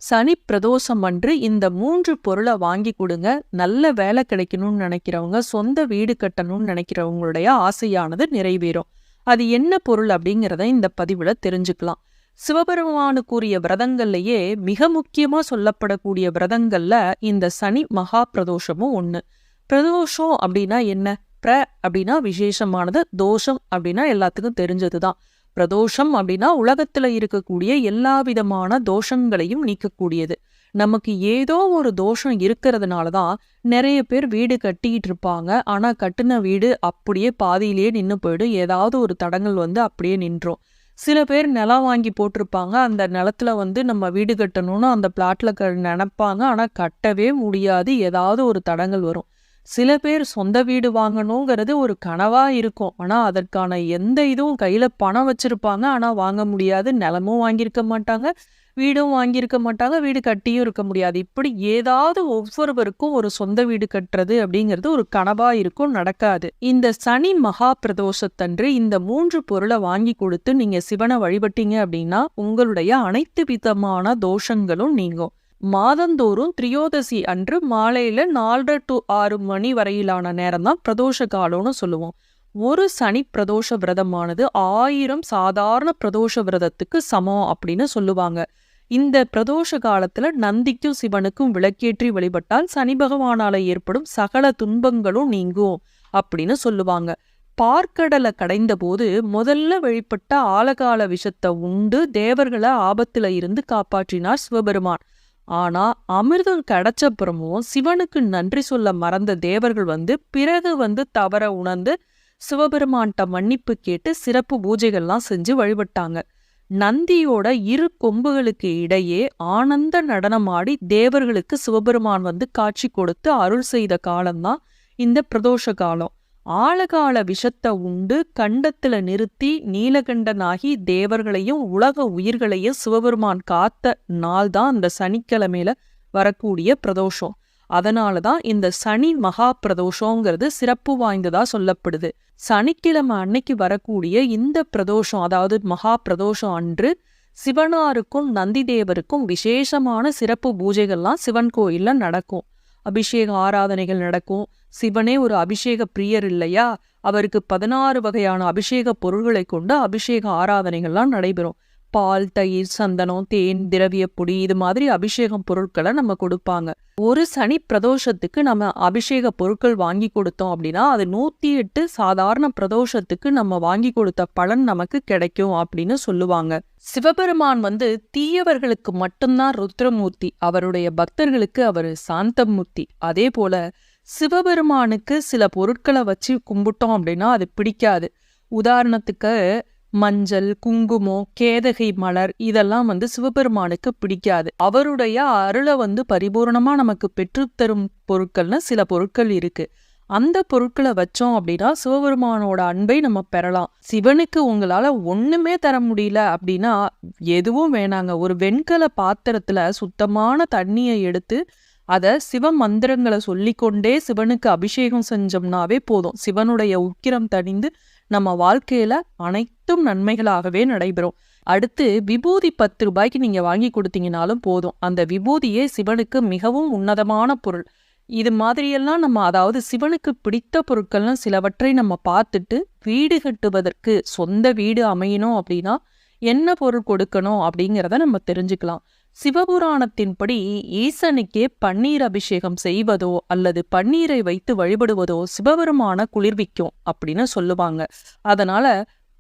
சனி பிரதோஷம் அன்று இந்த 3 பொருளை வாங்கி கொடுங்க. நல்ல வேலை கிடைக்கணும்னு நினைக்கிறவங்க, சொந்த வீடு கட்டணும்னு நினைக்கிறவங்களுடைய ஆசையானது நிறைவேறும். அது என்ன பொருள் அப்படிங்கிறத இந்த பதிவுல தெரிஞ்சுக்கலாம். சிவபெருமானுக்குரிய விரதங்கள்லயே மிக முக்கியமா சொல்லப்படக்கூடிய விரதங்கள்ல இந்த சனி மகா பிரதோஷமும் ஒண்ணு. பிரதோஷம் அப்படின்னா என்ன? அப்படின்னா விசேஷமானது, தோஷம் அப்படின்னா எல்லாத்துக்கும் தெரிஞ்சதுதான். பிரதோஷம் அப்படின்னா உலகத்துல இருக்கக்கூடிய எல்லா விதமான தோஷங்களையும் நீக்கக்கூடியது. நமக்கு ஏதோ ஒரு தோஷம் இருக்கிறதுனாலதான் நிறைய பேர் வீடு கட்டிட்டு இருப்பாங்க. ஆனா கட்டின வீடு அப்படியே பாதியிலேயே நின்று போயிடும். ஏதாவது ஒரு தடங்கள் அப்படியே நின்றோம். சில பேர் நிலம் வாங்கி போட்டிருப்பாங்க. அந்த நிலத்துல நம்ம வீடு கட்டணும்னு அந்த பிளாட்ல நினைப்பாங்க. ஆனா கட்டவே முடியாது. ஏதாவது ஒரு தடங்கள் வரும். சில பேர் சொந்த வீடு வாங்கணுங்கிறது ஒரு கனவா இருக்கும். ஆனா அதற்கான எந்த இதுவும் கையில பணம் வச்சிருப்பாங்க. ஆனா வாங்க முடியாது. நிலமும் வாங்கியிருக்க மாட்டாங்க, வீடும் வாங்கியிருக்க மாட்டாங்க, வீடு கட்டியும் இருக்க முடியாது. இப்படி ஏதாவது ஒவ்வொருவருக்கும் ஒரு சொந்த வீடு கட்டுறது அப்படிங்கிறது ஒரு கனவா இருக்கும், நடக்காது. இந்த சனி மகா பிரதோஷத்தன்று இந்த 3 பொருளை வாங்கி கொடுத்து நீங்க சிவனை வழிபட்டீங்க அப்படின்னா உங்களுடைய அனைத்து விதமான தோஷங்களும் நீங்கும். மாதந்தோறும் திரியோதசி அன்று மாலையில 4:30 to 6 மணி வரையிலான நேரம் தான் பிரதோஷ காலம்னு சொல்லுவோம். ஒரு சனி பிரதோஷ விரதமானது 1000 சாதாரண பிரதோஷ விரதத்துக்கு சமம் அப்படின்னு சொல்லுவாங்க. இந்த பிரதோஷ காலத்துல நந்திக்கும் சிவனுக்கும் விளக்கேற்றி வழிபட்டால் சனி பகவானால ஏற்படும் சகல துன்பங்களும் நீங்கும் அப்படின்னு சொல்லுவாங்க. பார்க்கடலை கடைந்த போது முதல்ல வழிபட்ட ஆலகால விஷத்தை உண்டு தேவர்களை ஆபத்துல இருந்து காப்பாற்றினார் சிவபெருமான். ஆனா அமிர்தம் கிடைச்சப்புறமும் சிவனுக்கு நன்றி சொல்ல மறந்த தேவர்கள் பிறகு தவற உணர்ந்து சிவபெருமான்கிட்ட மன்னிப்பு கேட்டு சிறப்பு பூஜைகள்லாம் செஞ்சு வழிபட்டாங்க. நந்தியோட 2 கொம்புகளுக்கு இடையே ஆனந்த நடனமாடி தேவர்களுக்கு சிவபெருமான் காட்சி கொடுத்து அருள் செய்த காலம்தான் இந்த பிரதோஷ காலம். ஆழகால விஷத்தை உண்டு கண்டத்துல நிறுத்தி நீலகண்டனாகி தேவர்களையும் உலக உயிர்களையும் சிவபெருமான் காத்த நாள் தான் அந்த சனிக்கிழமையில வரக்கூடிய பிரதோஷம். அதனாலதான் இந்த சனி மகா பிரதோஷங்கிறது சிறப்பு வாய்ந்ததா சொல்லப்படுது. சனிக்கிழமை அன்னைக்கு வரக்கூடிய இந்த பிரதோஷம், அதாவது மகா பிரதோஷம் அன்று சிவனாருக்கும் நந்தி தேவருக்கும் விசேஷமான சிறப்பு பூஜைகள்லாம் சிவன் கோயில்ல நடக்கும். அபிஷேக ஆராதனைகள் நடக்கும். சிவனே ஒரு அபிஷேக பிரியர் இல்லையா? அவருக்கு 16 வகையான அபிஷேக பொருள்களை கொண்டு அபிஷேக ஆராதனைகள்லாம் நடைபெறும். பால், தயிர், சந்தனம், தேன், திரவிய பொடி, இது மாதிரி அபிஷேகம் பொருட்களை நம்ம கொடுப்பாங்க. ஒரு சனி பிரதோஷத்துக்கு நம்ம அபிஷேக பொருட்கள் வாங்கி கொடுத்தோம் அப்படின்னா அது 108 சாதாரண பிரதோஷத்துக்கு நம்ம வாங்கி கொடுத்த பலன் நமக்கு கிடைக்கும் அப்படின்னு சொல்லுவாங்க. சிவபெருமான் தீயவர்களுக்கு மட்டும்தான் ருத்ரமூர்த்தி, அவருடைய பக்தர்களுக்கு அவர் சாந்தமூர்த்தி. அதே போல சிவபெருமானுக்கு சில பொருட்களை வச்சு கும்பிட்டோம் அப்படின்னா அது பிடிக்காது. உதாரணத்துக்கு மஞ்சள், குங்குமம், கேதகை மலர், இதெல்லாம் சிவபெருமானுக்கு பிடிக்காது. அவருடைய அருளை பரிபூர்ணமா நமக்கு பெற்றுத்தரும் பொருட்கள்னு சில பொருட்கள் இருக்கு. அந்த பொருட்களை வச்சோம் அப்படின்னா சிவபெருமானோட அன்பை நம்ம பெறலாம். சிவனுக்கு உங்களால ஒண்ணுமே தர முடியல அப்படின்னா எதுவும் வேணாங்க. ஒரு வெண்கல பாத்திரத்துல சுத்தமான தண்ணியை எடுத்து அதை சிவ மந்திரங்களை சொல்லிக்கொண்டே சிவனுக்கு அபிஷேகம் செஞ்சோம்னாவே போதும். சிவனுடைய உக்கிரம் தணிந்து நம்ம வாழ்க்கையில அனைத்தும் நன்மைகளாகவே நடைபெறும். அடுத்து விபூதி 10 ரூபாய்க்கு நீங்க வாங்கி கொடுத்தீங்கனாலும் போதும். அந்த விபூதியே சிவனுக்கு மிகவும் உன்னதமான பொருள். இது மாதிரியெல்லாம் அதாவது சிவனுக்கு பிடித்த பொருட்கள்னு சிலவற்றை நம்ம பார்த்துட்டு வீடு கட்டுவதற்கு, சொந்த வீடு அமையணும் அப்படின்னா என்ன பொருள் கொடுக்கணும் அப்படிங்கிறத நம்ம தெரிஞ்சுக்கலாம். சிவபுராணத்தின்படி ஈசனுக்கே பன்னீர் அபிஷேகம் செய்வதோ அல்லது பன்னீரை வைத்து வழிபடுவதோ சிவபெருமான குளிர்விக்கும் அப்படின்னு சொல்லுவாங்க. அதனால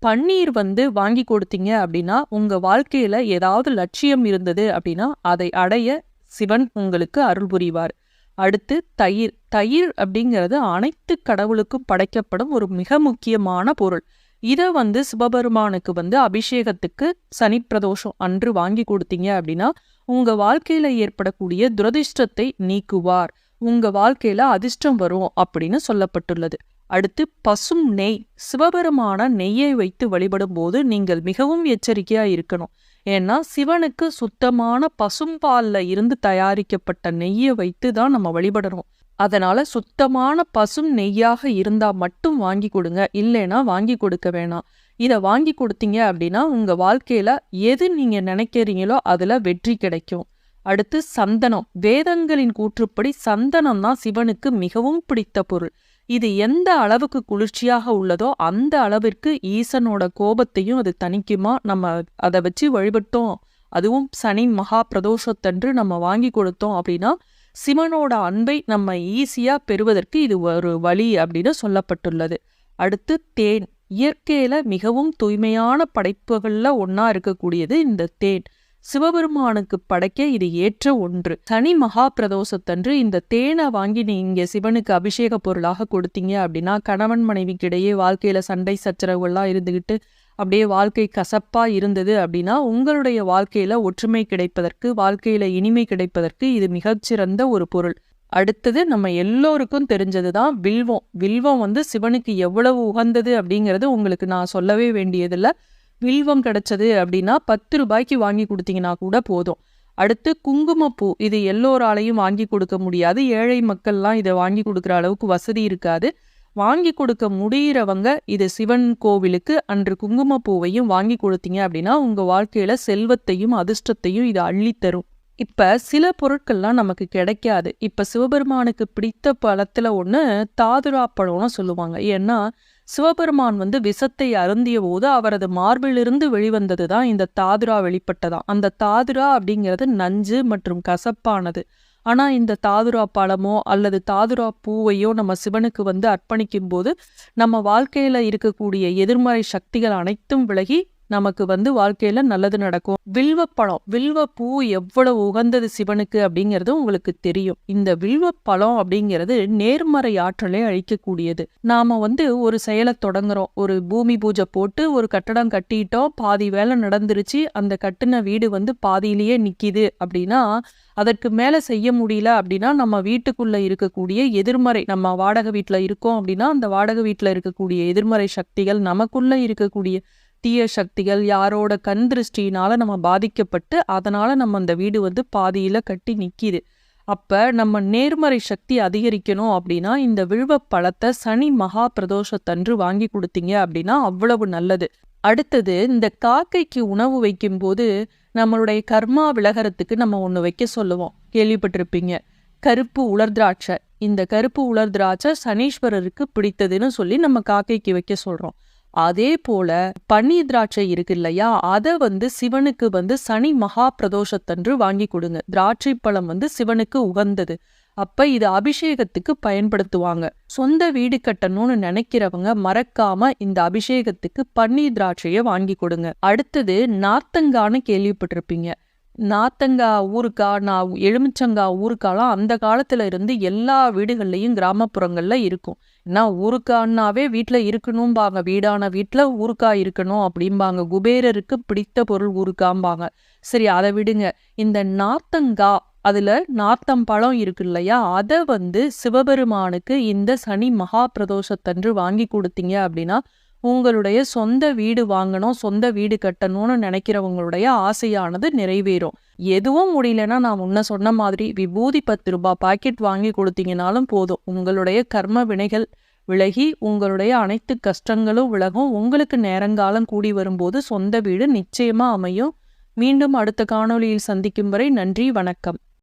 பன்னீர் வாங்கி கொடுத்தீங்க அப்படின்னா உங்க வாழ்க்கையில ஏதாவது லட்சியம் இருந்தது அப்படின்னா அதை அடைய சிவன் உங்களுக்கு அருள் புரிவார். அடுத்து தயிர். தயிர் அப்படிங்கிறது அனைத்து கடவுளுக்கும் படைக்கப்படும் ஒரு மிக முக்கியமான பொருள். இதை சிவபெருமானுக்கு அபிஷேகத்துக்கு சனி பிரதோஷம் அன்று வாங்கி கொடுத்தீங்க அப்படின்னா உங்க வாழ்க்கையில ஏற்படக்கூடிய துரதிர்ஷ்டத்தை நீக்குவார். உங்க வாழ்க்கையில அதிர்ஷ்டம் வரும் அப்படின்னு சொல்லப்பட்டுள்ளது. அடுத்து பசும் நெய். சிவபெருமான நெய்யை வைத்து வழிபடும் போது நீங்கள் மிகவும் எச்சரிக்கையா இருக்கணும். ஏன்னா சிவனுக்கு சுத்தமான பசும்பால்ல இருந்து தயாரிக்கப்பட்ட நெய்யை வைத்து தான் நம்ம வழிபடணும். அதனால சுத்தமான பசும் நெய்யாக இருந்தா மட்டும் வாங்கி கொடுங்க, இல்லைன்னா வாங்கி கொடுக்க வேணாம். இதை வாங்கி கொடுத்தீங்க அப்படின்னா உங்க வாழ்க்கையில எது நீங்க நினைக்கிறீங்களோ அதுல வெற்றி கிடைக்கும். அடுத்து சந்தனம். வேதங்களின் கூற்றுப்படி சந்தனம் தான் சிவனுக்கு மிகவும் பிடித்த பொருள். இது எந்த அளவுக்கு குளிர்ச்சியாக உள்ளதோ அந்த அளவிற்கு ஈசனோட கோபத்தையும் அது தணிக்குமா. நம்ம அதை வச்சு வழிபட்டோம், அதுவும் சனி மகா பிரதோஷத்தன்று நம்ம வாங்கி கொடுத்தோம் அப்படின்னா சிவனோட அன்பை நம்ம ஈஸியா பெறுவதற்கு இது ஒரு வழி அப்படின்னு சொல்லப்பட்டுள்ளது. அடுத்து தேன். இயற்கையில மிகவும் தூய்மையான படைப்புகள்ல ஒன்னா இருக்கக்கூடியது இந்த தேன். சிவபெருமானுக்கு படைக்க இது ஏற்ற ஒன்று. சனி மகா பிரதோஷத்தன்று இந்த தேனை வாங்கி நீங்க சிவனுக்கு அபிஷேக பொருளாக கொடுத்தீங்க அப்படின்னா கணவன் மனைவிக்கிடையே வாழ்க்கையில சண்டை சச்சரவுகள்லாம் இருந்துகிட்டு அப்படியே வாழ்க்கை கசப்பா இருந்தது அப்படின்னா உங்களுடைய வாழ்க்கையில ஒற்றுமை கிடைப்பதற்கு, வாழ்க்கையில இனிமை கிடைப்பதற்கு இது மிகச்சிறந்த ஒரு பொருள். அடுத்தது நம்ம எல்லோருக்கும் தெரிஞ்சதுதான் வில்வம். வில்வம் சிவனுக்கு எவ்வளவு உகந்தது அப்படிங்கிறது உங்களுக்கு நான் சொல்லவே வேண்டியதில்லை. வில்வம் கிடைச்சது அப்படின்னா 10 ரூபாய்க்கு வாங்கி கொடுத்தீங்கன்னா கூட போதும். அடுத்து குங்குமப்பூ. இது எல்லோராலையும் வாங்கி கொடுக்க முடியாது. ஏழை மக்கள்லாம் இதை வாங்கி கொடுக்குற அளவுக்கு வசதி இருக்காது. வாங்கி கொடுக்க முடிகிறவங்க இது சிவன் கோவிலுக்கு அன்று குங்குமப்பூவையும் வாங்கி கொடுத்தீங்க அப்படின்னா உங்க வாழ்க்கையில செல்வத்தையும் அதிர்ஷ்டத்தையும் இது அள்ளித்தரும். இப்ப சில பொருட்கள்லாம் நமக்கு கிடைக்காது. இப்ப சிவபெருமானுக்கு பிடித்த பழத்துல ஒண்ணு தாதுரா பழம்னு சொல்லுவாங்க. ஏன்னா சிவபெருமான் விஷத்தை அருந்திய போது அவரது மார்பிலிருந்து வெளிவந்ததுதான் இந்த தாதுரா வெளிப்பட்டதாம். அந்த தாதுரா அப்படிங்கிறது நஞ்சு மற்றும் கசப்பானது. ஆனா இந்த தாதுரா பழமோ அல்லது தாதுரா பூவையோ நம்ம சிவனுக்கு அர்ப்பணிக்கும் போது நம்ம வாழ்க்கையில இருக்கக்கூடிய எதிர்மறை சக்திகள் அனைத்தும் விலகி நமக்கு வாழ்க்கையில நல்லது நடக்கும். வில்வப்பழம், வில்வப்பூ எவ்வளவு உகந்தது சிவனுக்கு அப்படிங்கிறது உங்களுக்கு தெரியும். இந்த வில்வப்பழம் அப்படிங்கிறது நேர்மறை ஆற்றலை அழிக்கக்கூடியது. நாம ஒரு செயலை தொடங்குறோம், ஒரு பூமி பூஜை போட்டு ஒரு கட்டடம் கட்டிட்டோம், பாதி வேலை நடந்துருச்சு, அந்த கட்டின வீடு பாதியிலேயே நிக்கிது அப்படின்னா அதற்கு மேல செய்ய முடியல அப்படின்னா நம்ம வீட்டுக்குள்ள இருக்கக்கூடிய எதிர்மறை, நம்ம வாடகை வீட்டுல இருக்கோம் அப்படின்னா அந்த வாடகை வீட்டுல இருக்கக்கூடிய எதிர்மறை சக்திகள், நமக்குள்ள இருக்கக்கூடிய தீய சக்திகள், யாரோட கண் திருஷ்டினால நம்ம பாதிக்கப்பட்டு அதனால நம்ம அந்த வீடு பாதியில கட்டி நிக்கிது. அப்ப நம்ம நேர்மறை சக்தி அதிகரிக்கணும் அப்படின்னா இந்த வில்வ பழத்தை சனி மகா பிரதோஷத்தன்று வாங்கி கொடுத்தீங்க அப்படின்னா அவ்வளவு நல்லது. அடுத்தது இந்த காக்கைக்கு உணவு வைக்கும் போது நம்மளுடைய கர்மா விலகறதுக்கு நம்ம ஒண்ணு வைக்க சொல்லுவோம், கேள்விப்பட்டிருப்பீங்க. கருப்பு உலர் திராட்சை. இந்த கருப்பு உலர் திராட்சை சனீஸ்வரருக்கு பிடித்ததுன்னு சொல்லி நம்ம காக்கைக்கு வைக்க சொல்றோம். அதே போல பன்னீர் திராட்சை இருக்கு இல்லையா, அதை சிவனுக்கு சனி மகா பிரதோஷத்தன்று வாங்கி கொடுங்க. திராட்சை பழம் சிவனுக்கு உகந்தது. அப்ப இது அபிஷேகத்துக்கு பயன்படுத்துவாங்க. சொந்த வீடு கட்டணும்னு நினைக்கிறவங்க மறக்காம இந்த அபிஷேகத்துக்கு பன்னீர் திராட்சையை வாங்கி கொடுங்க. அடுத்தது நார்த்தங்கான்னு கேள்விப்பட்டிருப்பீங்க. நார்த்தங்காய் ஊறுகாய், எலுமிச்சங்காய் ஊறுகாய்லாம் அந்த காலத்துல இருந்து எல்லா வீடுகள்லயும் கிராமப்புறங்கள்ல இருக்கும். ஏன்னா ஊறுகாய்னாவே வீட்டுல இருக்கணும்பாங்க, வீடான வீட்டுல ஊறுகாய் இருக்கணும் அப்படிம்பாங்க. குபேரருக்கு பிடித்த பொருள் ஊறுகாம்பாங்க. சரி, அதை விடுங்க. இந்த நார்த்தங்காய், அதுல நார்த்தம் பழம் இருக்கு இல்லையா, அதை சிவபெருமானுக்கு இந்த சனி மகா பிரதோஷத்தன்று வாங்கி கொடுத்தீங்க அப்படின்னா உங்களுடைய சொந்த வீடு வாங்கணும், சொந்த வீடு கட்டணும்னு நினைக்கிறவங்களுடைய ஆசையானது நிறைவேறும். எதுவும் முடியலன்னா நான் முன்ன சொன்ன மாதிரி விபூதி 10 ரூபாய் பாக்கெட் வாங்கி கொடுத்தீங்கனாலும் போதும். உங்களுடைய கர்ம வினைகள் விலகி உங்களுடைய அனைத்து கஷ்டங்களும் விலகும். உங்களுக்கு நேரங்காலம் கூடி வரும்போது சொந்த வீடு நிச்சயமா அமையும். மீண்டும் அடுத்த காணொளியில் சந்திக்கும் வரை நன்றி, வணக்கம்.